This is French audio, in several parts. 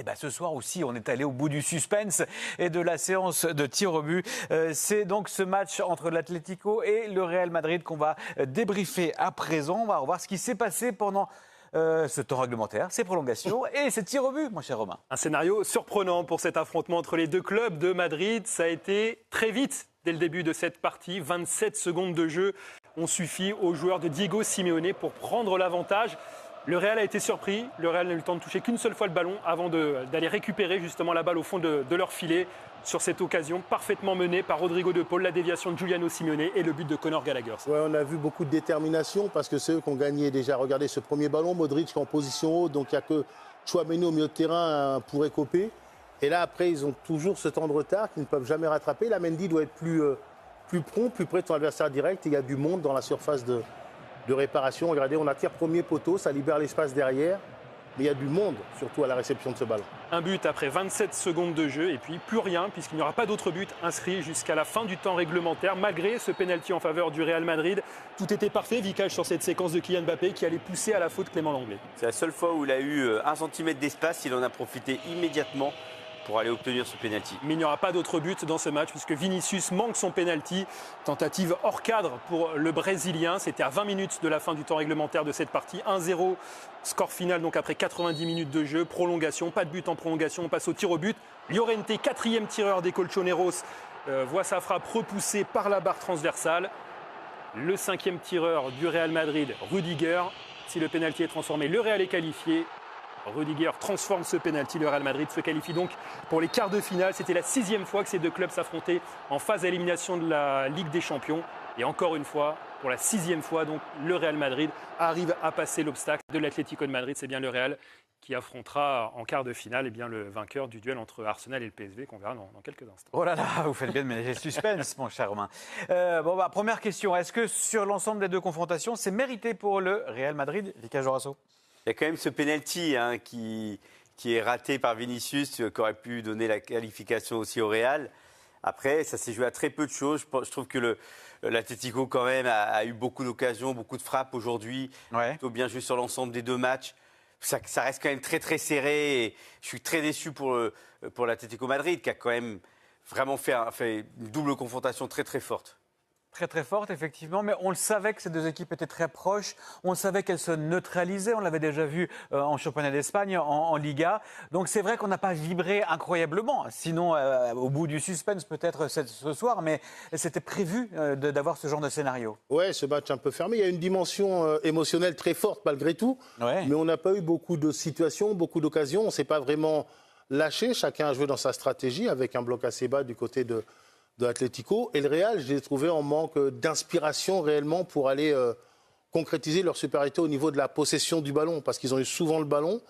Et bien ce soir aussi, on est allé au bout du suspense et de la séance de tir au but. C'est donc ce match entre l'Atlético et le Real Madrid qu'on va débriefer à présent. On va voir ce qui s'est passé pendant ce temps réglementaire, ces prolongations et ces tirs au but, mon cher Romain. Un scénario surprenant pour cet affrontement entre les deux clubs de Madrid. Ça a été très vite dès le début de cette partie. 27 secondes de jeu ont suffi aux joueurs de Diego Simeone pour prendre l'avantage. Le Real a été surpris. Le Real n'a eu le temps de toucher qu'une seule fois le ballon avant d'aller récupérer justement la balle au fond de leur filet. Sur cette occasion parfaitement menée par Rodrigo de Paul, la déviation de Giuliano Simeone et le but de Conor Gallagher. Ouais, on a vu beaucoup de détermination parce que c'est eux qui ont gagné déjà. Regardez ce premier ballon, Modric en position haute, donc il n'y a que Tchouaméni au milieu de terrain pour écoper. Et là, après, ils ont toujours ce temps de retard qu'ils ne peuvent jamais rattraper. La Mendy doit être plus prompt, plus près de son adversaire direct. Il y a du monde dans la surface de réparation. Regardez, on attire premier poteau, ça libère l'espace derrière. Mais il y a du monde, surtout à la réception de ce ballon. Un but après 27 secondes de jeu et puis plus rien puisqu'il n'y aura pas d'autre but inscrit jusqu'à la fin du temps réglementaire. Malgré ce pénalty en faveur du Real Madrid, tout était parfait. Vicage sur cette séquence de Kylian Mbappé qui allait pousser à la faute Clément Lenglet. C'est la seule fois où il a eu 1 centimètre d'espace. Il en a profité immédiatement pour aller obtenir ce pénalty. Mais il n'y aura pas d'autre but dans ce match puisque Vinicius manque son pénalty. Tentative hors cadre pour le Brésilien. C'était à 20 minutes de la fin du temps réglementaire de cette partie. 1-0, score final donc après 90 minutes de jeu. Prolongation, pas de but en prolongation. On passe au tir au but. Llorente, 4e tireur des Colchoneros, voit sa frappe repoussée par la barre transversale. Le 5e tireur du Real Madrid, Rudiger. Si le pénalty est transformé, le Real est qualifié. Rudiger transforme ce pénalty. Le Real Madrid se qualifie donc pour les quarts de finale. C'était la 6e fois que ces deux clubs s'affrontaient en phase d'élimination de la Ligue des Champions. Et encore une fois, pour la 6e fois, donc, le Real Madrid arrive à passer l'obstacle de l'Atlético de Madrid. C'est bien le Real qui affrontera en quart de finale le vainqueur du duel entre Arsenal et le PSV qu'on verra dans quelques instants. Oh là là, vous faites bien de ménager le suspense, mon cher Romain. Première question, est-ce que sur l'ensemble des deux confrontations, c'est mérité pour le Real Madrid, Vicage Horasso? Il y a quand même ce penalty qui est raté par Vinicius, qui aurait pu donner la qualification aussi au Real. Après, ça s'est joué à très peu de choses. Je trouve que l'Atlético, quand même, a eu beaucoup d'occasions, beaucoup de frappes aujourd'hui. Ouais. Plutôt bien joué sur l'ensemble des deux matchs. Ça reste quand même très, très serré. Et je suis très déçu pour l'Atlético Madrid, qui a quand même vraiment fait une double confrontation très, très forte. Très très forte, effectivement, mais on le savait que ces deux équipes étaient très proches, on savait qu'elles se neutralisaient, on l'avait déjà vu en championnat d'Espagne, en Liga, donc c'est vrai qu'on n'a pas vibré incroyablement, sinon au bout du suspense peut-être ce soir, mais c'était prévu d'avoir ce genre de scénario. Ouais, ce match un peu fermé, il y a une dimension émotionnelle très forte malgré tout, ouais. Mais on n'a pas eu beaucoup de situations, beaucoup d'occasions, on ne s'est pas vraiment lâché, chacun a joué dans sa stratégie avec un bloc assez bas du côté de l'Atlético. Et le Real, je l'ai trouvé en manque d'inspiration réellement pour aller concrétiser leur supériorité au niveau de la possession du ballon, parce qu'ils ont eu souvent le ballon.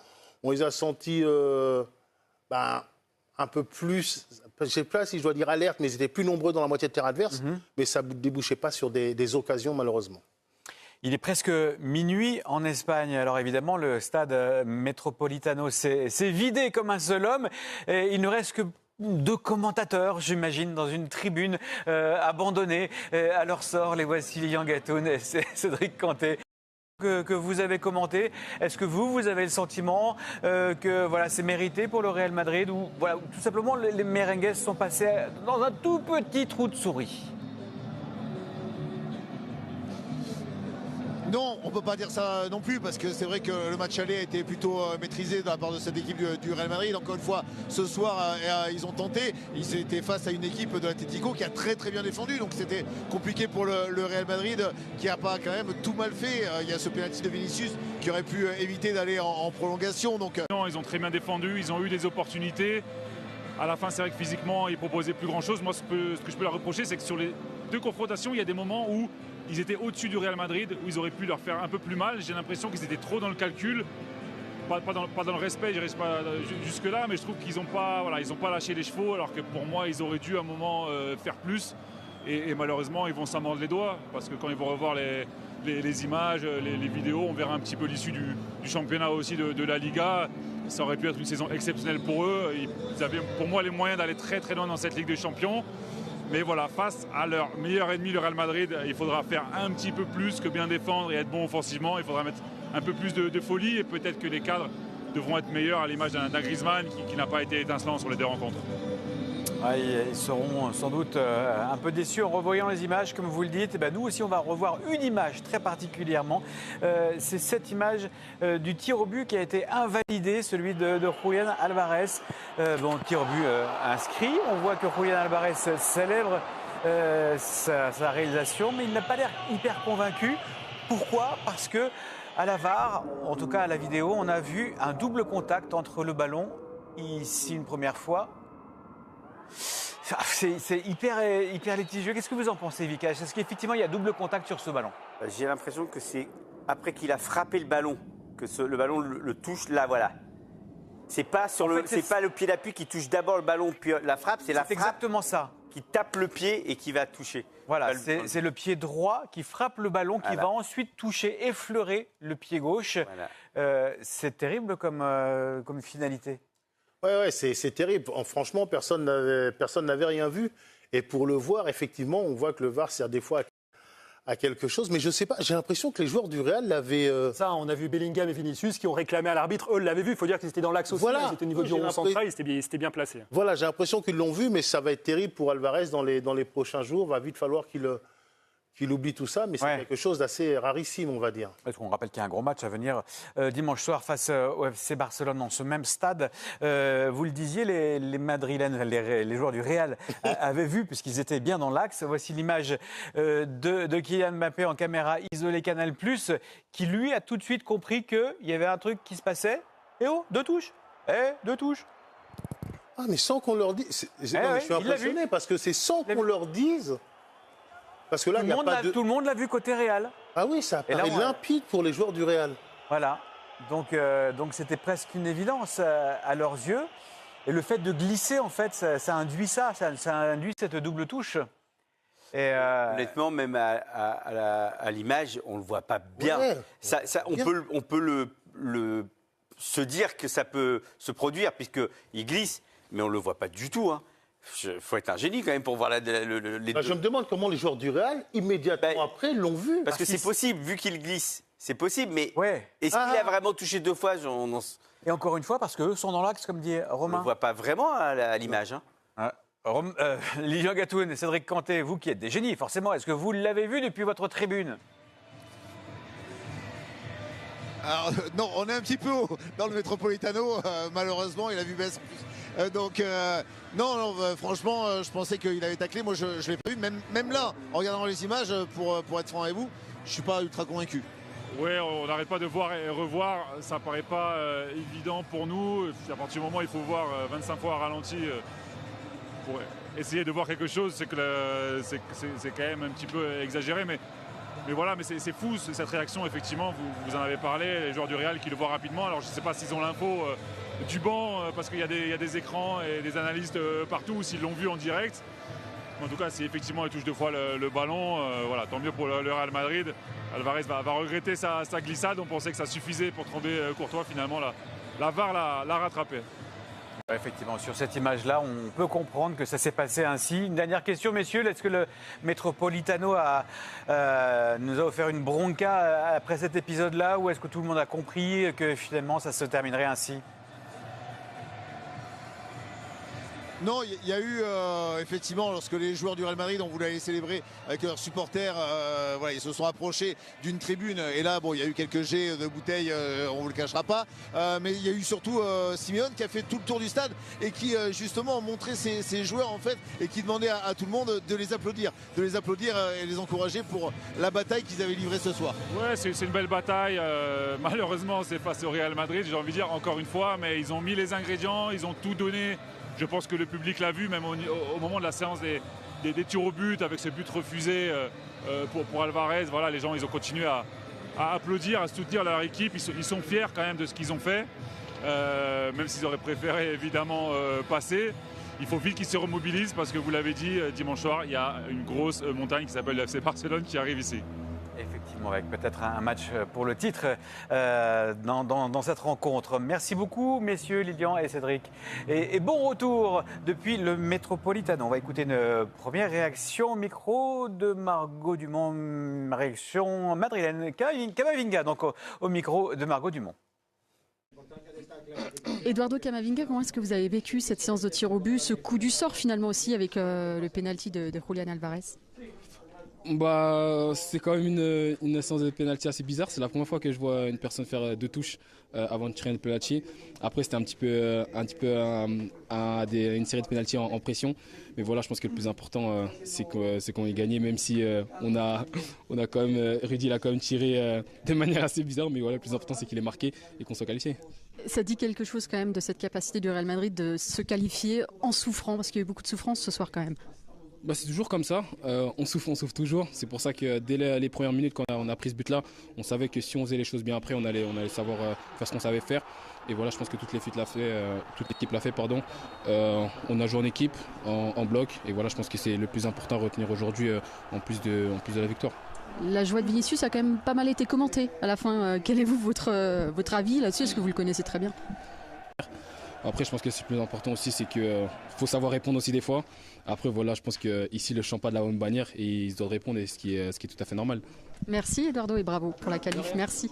On les a sentis un peu plus, je ne sais pas si je dois dire alerte, mais ils étaient plus nombreux dans la moitié de terrain adverse, mais ça ne débouchait pas sur des occasions malheureusement. Il est presque minuit en Espagne. Alors évidemment, le stade Metropolitano s'est vidé comme un seul homme. Et il ne reste que 2 commentateurs, j'imagine, dans une tribune abandonnée à leur sort. Les voici, Lilian Gatoun et Cédric Kanté. Que vous avez commenté. Est-ce que vous avez le sentiment que voilà, c'est mérité pour le Real Madrid ou voilà, tout simplement les merengues sont passés dans un tout petit trou de souris? Non, on ne peut pas dire ça non plus parce que c'est vrai que le match aller a été plutôt maîtrisé de la part de cette équipe du Real Madrid. Encore une fois, ce soir, ils ont tenté. Ils étaient face à une équipe de l'Atlético qui a très très bien défendu. Donc c'était compliqué pour le Real Madrid qui n'a pas quand même tout mal fait. Il y a ce penalty de Vinicius qui aurait pu éviter d'aller en prolongation. Donc, non, ils ont très bien défendu, ils ont eu des opportunités. À la fin, c'est vrai que physiquement, ils proposaient plus grand-chose. Moi, ce que je peux leur reprocher, c'est que sur les 2 confrontations, il y a des moments où ils étaient au-dessus du Real Madrid, où ils auraient pu leur faire un peu plus mal. J'ai l'impression qu'ils étaient trop dans le calcul, pas dans le respect, je ne reste pas jusque-là, mais je trouve qu'ils n'ont pas lâché les chevaux, alors que pour moi, ils auraient dû à un moment faire plus. Et malheureusement, ils vont s'en mordre les doigts, parce que quand ils vont revoir les images, les vidéos, on verra un petit peu l'issue du championnat aussi de la Liga. Ça aurait pu être une saison exceptionnelle pour eux. Ils avaient pour moi les moyens d'aller très très loin dans cette Ligue des Champions. Mais voilà, face à leur meilleur ennemi, le Real Madrid, il faudra faire un petit peu plus que bien défendre et être bon offensivement. Il faudra mettre un peu plus de folie et peut-être que les cadres devront être meilleurs à l'image d'un Griezmann qui n'a pas été étincelant sur les deux rencontres. Ouais, ils seront sans doute un peu déçus en revoyant les images, comme vous le dites. Et ben, nous aussi, on va revoir une image très particulièrement. C'est cette image du tir au but qui a été invalidé, celui de Julián Álvarez. Tir au but inscrit. On voit que Julián Álvarez célèbre sa réalisation, mais il n'a pas l'air hyper convaincu. Pourquoi ? Parce que à la VAR, en tout cas à la vidéo, on a vu un double contact entre le ballon, ici une première fois. C'est hyper litigieux. Qu'est-ce que vous en pensez, Vikash? Est-ce qu'effectivement il y a double contact sur ce ballon? J'ai l'impression que c'est après qu'il a frappé le ballon, que le ballon le touche là, voilà. C'est pas pas le pied d'appui qui touche d'abord le ballon puis la frappe, c'est la frappe exactement ça. Qui tape le pied et qui va toucher. Voilà, c'est le pied droit qui frappe le ballon, qui va ensuite toucher, effleurer le pied gauche. Voilà. C'est terrible comme finalité. Ouais, c'est terrible. Franchement, personne n'avait rien vu. Et pour le voir, effectivement, on voit que le VAR sert des fois à quelque chose. Mais je ne sais pas, j'ai l'impression que les joueurs du Real l'avaient... Ça, on a vu Bellingham et Vinicius qui ont réclamé à l'arbitre. Eux l'avaient vu, il faut dire qu'ils étaient dans l'axe aussi. Voilà. Ils étaient au niveau du rond central, ils étaient bien placés. Voilà, j'ai l'impression qu'ils l'ont vu, mais ça va être terrible pour Alvarez dans les prochains jours. Il va vite falloir qu'il oublie tout ça, mais c'est quelque chose d'assez rarissime, on va dire. Parce qu'on rappelle qu'il y a un gros match à venir dimanche soir face au FC Barcelone dans ce même stade. Vous le disiez, les Madrilènes, les joueurs du Real avaient vu, puisqu'ils étaient bien dans l'axe. Voici l'image de Kylian Mbappé en caméra isolée Canal+, qui lui a tout de suite compris qu'il y avait un truc qui se passait. Et oh, deux touches. Deux touches. Ah, mais sans qu'on leur dise... je suis impressionné, parce que c'est sans qu'on leur dise... Parce que là, tout le monde l'a vu côté Real. Ah oui, ça paraît limpide pour les joueurs du Real. Voilà. Donc c'était presque une évidence à leurs yeux. Et le fait de glisser, en fait, ça induit ça induit cette double touche. Et honnêtement, même à l'image, on ne le voit pas bien. Ouais, on peut se dire que ça peut se produire, puisqu'il glisse, mais on ne le voit pas du tout. Il faut être un génie quand même pour voir les deux. Je me demande comment les joueurs du Real, immédiatement après, l'ont vu. Parce que c'est possible, vu qu'il glisse. C'est possible, mais est-ce qu'il a vraiment touché deux fois? Et encore une fois, parce qu'eux sont dans l'axe, comme dit Romain. On ne le voit pas vraiment à l'image. Lilian Gatoun et Cédric Canté, vous qui êtes des génies, forcément, est-ce que vous l'avez vu depuis votre tribune? Alors, non, on est un petit peu dans le Metropolitano, malheureusement, il a vu baisse en plus. Franchement, je pensais qu'il avait taclé. Moi, je ne l'ai pas vu. Même là, en regardant les images, pour être franc avec vous, je ne suis pas ultra convaincu. Oui, on n'arrête pas de voir et revoir. Ça ne paraît pas évident pour nous. À partir du moment où il faut voir 25 fois à ralenti pour essayer de voir quelque chose, c'est quand même un petit peu exagéré. Mais voilà, mais c'est fou cette réaction, effectivement. Vous en avez parlé, les joueurs du Real qui le voient rapidement. Alors je ne sais pas s'ils ont l'info du banc, parce qu'il y a des écrans et des analystes partout, ou s'ils l'ont vu en direct. En tout cas, si effectivement il touche deux fois le ballon, voilà, tant mieux pour le Real Madrid. Alvarez va regretter sa glissade. On pensait que ça suffisait pour tromper Courtois. Finalement, la VAR l'a rattrapé. Effectivement, sur cette image-là, on peut comprendre que ça s'est passé ainsi. Une dernière question, messieurs. Est-ce que le Metropolitano nous a offert une bronca après cet épisode-là, ou est-ce que tout le monde a compris que finalement ça se terminerait ainsi? Non, il y a eu effectivement, lorsque les joueurs du Real Madrid ont voulu aller célébrer avec leurs supporters, ils se sont approchés d'une tribune. Et là, il y a eu quelques jets de bouteilles, on ne vous le cachera pas. Mais il y a eu surtout Simeone qui a fait tout le tour du stade et qui justement montrait ses joueurs en fait, et qui demandait à tout le monde de les applaudir et les encourager pour la bataille qu'ils avaient livrée ce soir. Ouais, c'est une belle bataille. Malheureusement, c'est face au Real Madrid, j'ai envie de dire encore une fois, mais ils ont mis les ingrédients, ils ont tout donné. Je pense que le public l'a vu, même au moment de la séance des tirs au but, avec ce but refusé pour Alvarez. Voilà, les gens, ils ont continué à applaudir, à soutenir leur équipe. Ils sont fiers quand même de ce qu'ils ont fait, même s'ils auraient préféré évidemment passer. Il faut vite qu'ils se remobilisent parce que vous l'avez dit, dimanche soir, il y a une grosse montagne qui s'appelle le FC Barcelone qui arrive ici. Effectivement, avec peut-être un match pour le titre dans cette rencontre. Merci beaucoup, messieurs, Lilian et Cédric. Et bon retour depuis le Metropolitano. On va écouter une première réaction au micro de Margot Dumont, réaction madrilène. Camavinga, donc au micro de Margot Dumont. Eduardo Camavinga, comment est-ce que vous avez vécu cette séance de tir au but, ce coup du sort finalement aussi avec le penalty de Julián Álvarez? C'est quand même une séance de pénalty assez bizarre. C'est la première fois que je vois une personne faire 2 touches avant de tirer un pénalty. Après, c'était un petit peu une série de pénalty en pression. Mais voilà, je pense que le plus important, c'est qu'on ait gagné, même si on a quand même, Rudy l'a quand même tiré de manière assez bizarre. Mais voilà, le plus important, c'est qu'il est marqué et qu'on soit qualifié. Ça dit quelque chose quand même de cette capacité du Real Madrid de se qualifier en souffrant, parce qu'il y a eu beaucoup de souffrance ce soir quand même. C'est toujours comme ça, on souffre toujours. C'est pour ça que dès les premières minutes, quand on a pris ce but-là, on savait que si on faisait les choses bien après, on allait savoir faire ce qu'on savait faire. Et voilà, je pense que toute l'équipe l'a fait. On a joué en équipe, en bloc. Et voilà, je pense que c'est le plus important à retenir aujourd'hui, en plus de la victoire. La joie de Vinicius a quand même pas mal été commentée à la fin. Quel est votre avis là-dessus? Est-ce que vous le connaissez très bien? Après, je pense que c'est le plus important aussi, c'est qu'il faut savoir répondre aussi des fois. Après, voilà, je pense qu'ici, le champ pas de la bonne bannière et ils doivent répondre, ce qui est tout à fait normal. Merci Eduardo et bravo pour la qualif. Merci.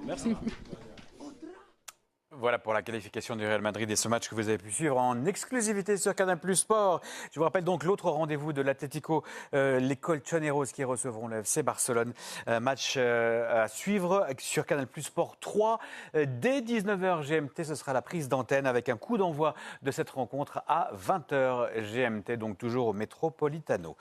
Voilà pour la qualification du Real Madrid et ce match que vous avez pu suivre en exclusivité sur Canal+ Sport. Je vous rappelle donc l'autre rendez-vous de l'Atlético, les Colchoneros qui recevront le FC Barcelone. Match à suivre sur Canal+ Sport 3 dès 19h GMT. Ce sera la prise d'antenne avec un coup d'envoi de cette rencontre à 20h GMT, donc toujours au Metropolitano.